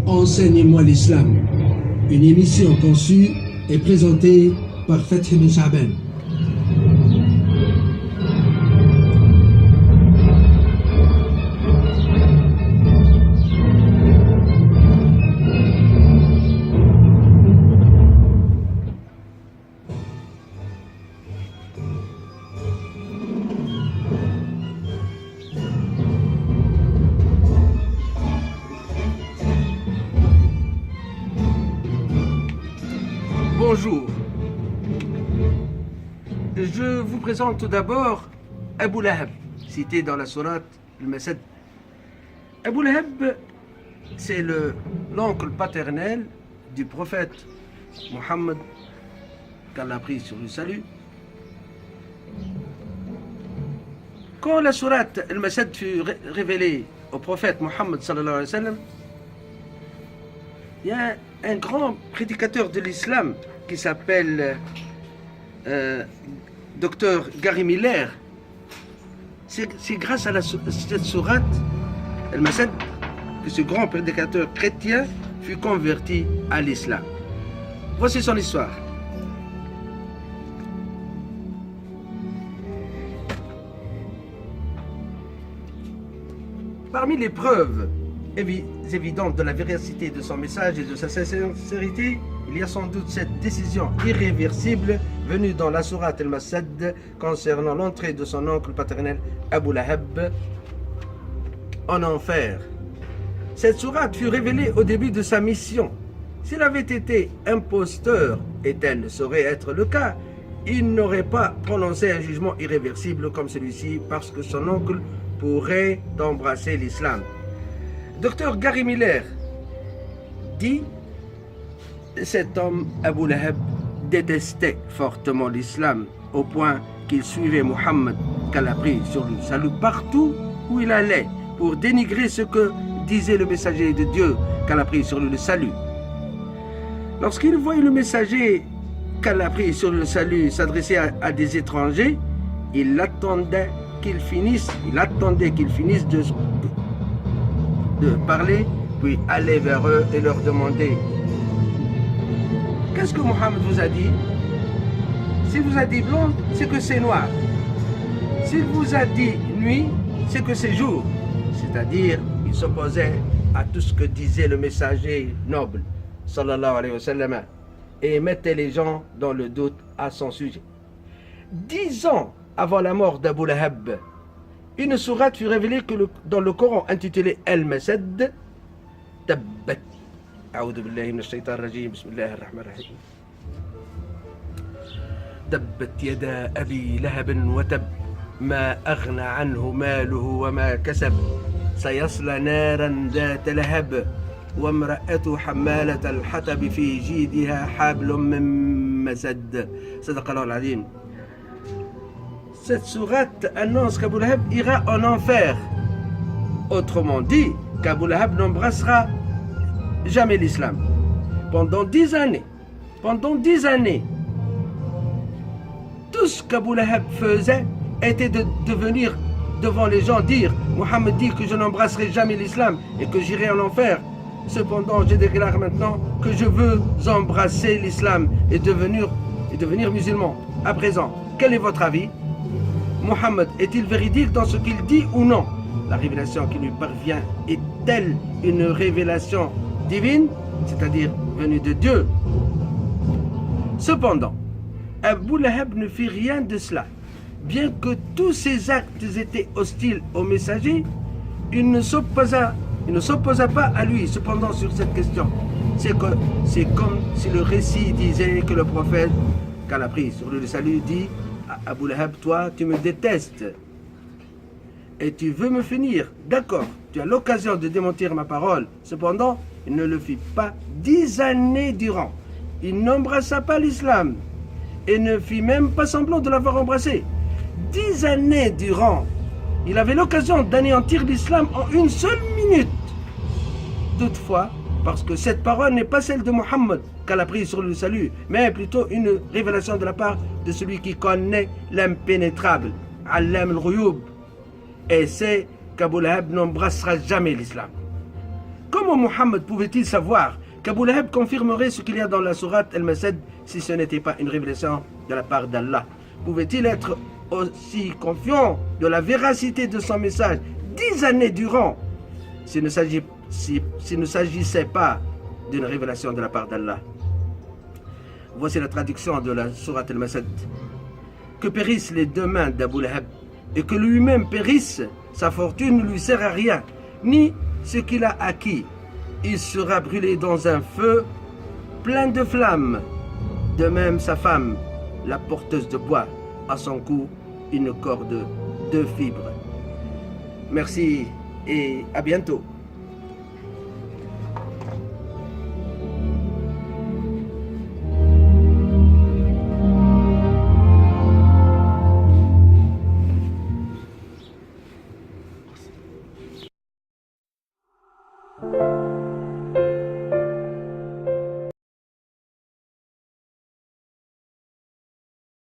Enseignez-moi l'islam, une émission conçue et présentée par Fathi Ben Chaban. Bonjour. Je vous présente tout d'abord Abu Lahab, cité dans la sourate Al-Masad. Abu Lahab, c'est l'oncle paternel du prophète Mohammed, qu'Allah a pris sur le salut. Quand la sourate Al-Masad fut révélée au prophète Mohammed sallallahu alayhi wa sallam, il y a un grand prédicateur de l'islam qui s'appelle Dr Gary Miller. C'est grâce à cette sourate Al-Masad que ce grand prédicateur chrétien fut converti à l'islam. Voici son histoire. Parmi les preuves évidentes de la véracité de son message et de sa sincérité, il y a sans doute cette décision irréversible venue dans la sourate Al-Masad concernant l'entrée de son oncle paternel Abu Lahab en enfer. Cette sourate fut révélée au début de sa mission. S'il avait été imposteur, et tel ne saurait être le cas, il n'aurait pas prononcé un jugement irréversible comme celui-ci parce que son oncle pourrait embrasser l'islam. Dr Gary Miller dit: cet homme, Abu Lahab, détestait fortement l'islam au point qu'il suivait Mohammed, qu'Allah a pris sur le salut, partout où il allait pour dénigrer ce que disait le messager de Dieu, qu'Allah a pris sur le salut. Lorsqu'il voyait le messager qu'Allah a pris sur le salut s'adresser à des étrangers, il attendait qu'il finisse de parler, puis aller vers eux et leur demander: qu'est-ce que Mohammed vous a dit? S'il vous a dit blanc, c'est que c'est noir. S'il vous a dit nuit, c'est que c'est jour. C'est-à-dire, il s'opposait à tout ce que disait le messager noble, sallallahu alayhi wa sallam, et mettait les gens dans le doute à son sujet. 10 ans avant la mort d'Abu Lahab, une sourate fut révélée dans le Coran intitulée Al-Masad. Tabbat. أعوذ بالله من الشيطان الرجيم بسم الله الرحمن الرحيم. تبت يدا أبي لهب وتب ما أغنى عنه ماله وما كسب سيصلى نارا ذات لهب وامرأته حمالة الحطب في جيدها حبل من مسد. صدق الله العظيم. Cette sourate annonce qu'Abu Lahab ira en enfer. Autrement dit, qu'Abu Lahab n'embrassera jamais l'islam. Pendant 10 années, tout ce qu'Abu Lahab faisait était de venir devant les gens dire: Mohammed dit que je n'embrasserai jamais l'islam et que j'irai en enfer. Cependant, je déclare maintenant que je veux embrasser l'islam et devenir musulman. À présent, quel est votre avis? Mohammed est-il véridique dans ce qu'il dit ou non? La révélation qui lui parvient est-elle une révélation divine, c'est-à-dire venue de Dieu? Cependant, Abu Lahab ne fit rien de cela. Bien que tous ses actes étaient hostiles au messager, il ne s'opposa pas à lui. Cependant, sur cette question, c'est comme si le récit disait que le prophète, qu'Allah a pris sur le salut, dit à Abu Lahab: toi, tu me détestes et tu veux me finir. D'accord, tu as l'occasion de démentir ma parole. Cependant, il ne le fit pas 10 années durant. Il n'embrassa pas l'islam et ne fit même pas semblant de l'avoir embrassé. 10 années durant, il avait l'occasion d'anéantir l'islam en une seule minute. Toutefois, Parce que cette parole n'est pas celle de Mohammed qu'elle a prise sur le salut, mais plutôt une révélation de la part de celui qui connaît l'impénétrable, Allam al-Ghuyub, et sait qu'Abu Lahab n'embrassera jamais l'islam. Comment Mohammed pouvait-il savoir qu'Abu Lahab confirmerait ce qu'il y a dans la sourate Al-Masad si ce n'était pas une révélation de la part d'Allah? Pouvait-il être aussi confiant de la véracité de son message 10 années durant s'il ne s'agissait pas d'une révélation de la part d'Allah? Voici la traduction de la sourate Al-Masad. Que périssent les deux mains d'Abu Lahab et que lui-même périsse, sa fortune ne lui sert à rien, ni ce qu'il a acquis. Il sera brûlé dans un feu plein de flammes. De même sa femme, la porteuse de bois, à son cou une corde de fibres. Merci et à bientôt.